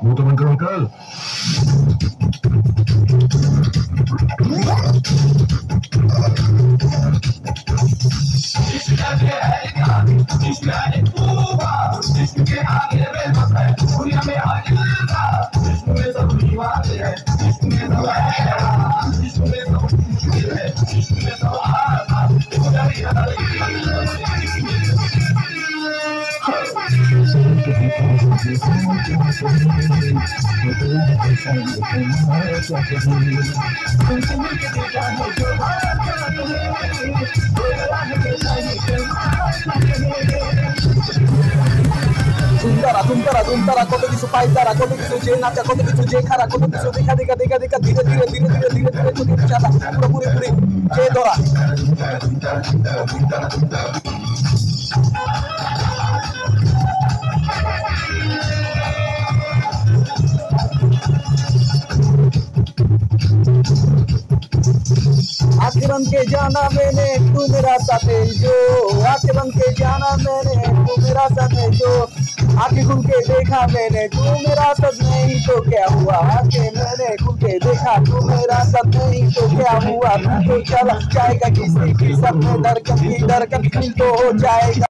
मुंह तो बंद करो uncle. Tuntara, kota kisu paitara, kota kisu jenacha, kota kisu jekhara, kota kisu dikha, dire, choti bichara, puri, je dora. आंखें बंद के जाना मैंने, तू मेरा साथ है जो। आंखें बंद के जाना मैंने, तू मेरा साथ है जो। आंखें खुल के देखा मैंने, तू मेरा साथ नहीं तो क्या हुआ। आंखें मैंने खुल के देखा, तू मेरा साथ नहीं तो क्या हुआ। तू तो चला जाएगा किसी की सब में, धड़कन दिल तो हो जाएगा।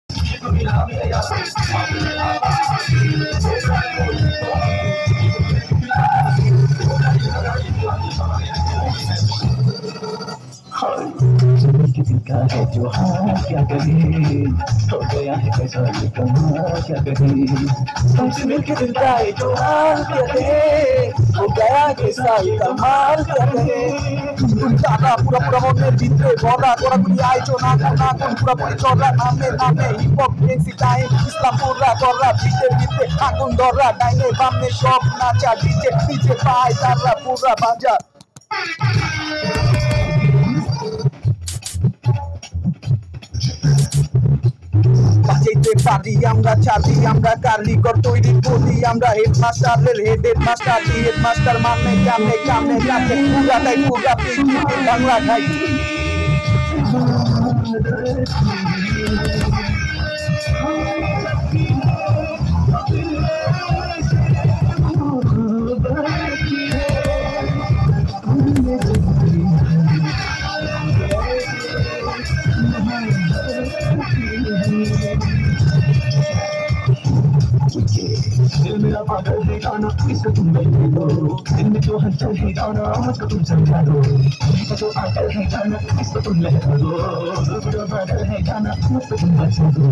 का है जो हाँ क्या करे, हो गया है कैसा क्या करे। तुमसे मिलके दिल का है जो हाल क्या करे, हो गया कैसा कमाल क्या करे। টাকা পুরা মনের ভিতরে ভরা, কড়াকড়ি আইছো না পুরাপুরি চড়া, নামে হিপ হপ ডেন্সি টাইম ইসলাম পুরা করা, ভিতরে আগুন ধরা, ডাইনে বামে সব নাচা, ডিজে পায় তারা পুরা বাজা। বাজাইতে পারি আমরা, চাবি আমরা, কারিগর তৈরি করি আমরা। হেডমাস্টারের হেডমাস্টার মানে কামে পুরাটাই পুরা পৃথিবী বাংলা খাই। दिल मेरा पागल है गाना, इसको तुम बैठे दो। दिल में जो हलचल है गाना, मुझको तुम समझा दो। मुझको जो आकल है गाना, इसको तुम लहरा दो। जो बादल है गाना, मुझको तुम बचा दो।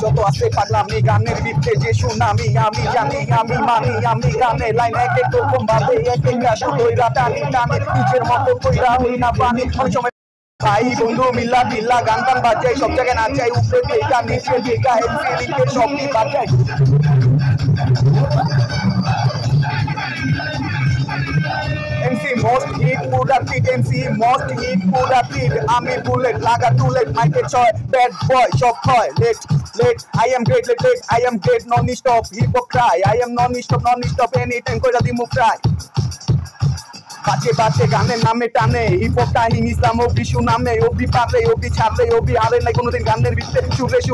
যত আছে পাগলামি গানের ভিতরে যে সুনামি, আমি জানি আমি মানি, আমি গানে লাইন এক এক রকম ভাবে, এক একটা সুরইরা টানি নিজের মতো কইরা হই না পানি। অনেক সময় ভাই বন্ধু মিল্লা গান বাজাই, সব জায়গায় নাচাই, উপরে দেখা নিচে দেখা, এমসি লিখে সবই বাজাই। MC most hit productive, আমি বুলেট লাগা টুলেট, মাইকে ছয় ব্যাড বয় সব হয়। Let I am great, I am great, non-stop hip hop cry, I am non-stop anytime কইরা দিমু ফ্রাই। বাজে গানের নামে টানে, হিপ হপ টাইম ইসলাম অব্দি সুনামে, অব্দি পারে অব্দি ছাড়ে অব্দি হারে নাই কোনোদিন গানের ভিতরে সুরে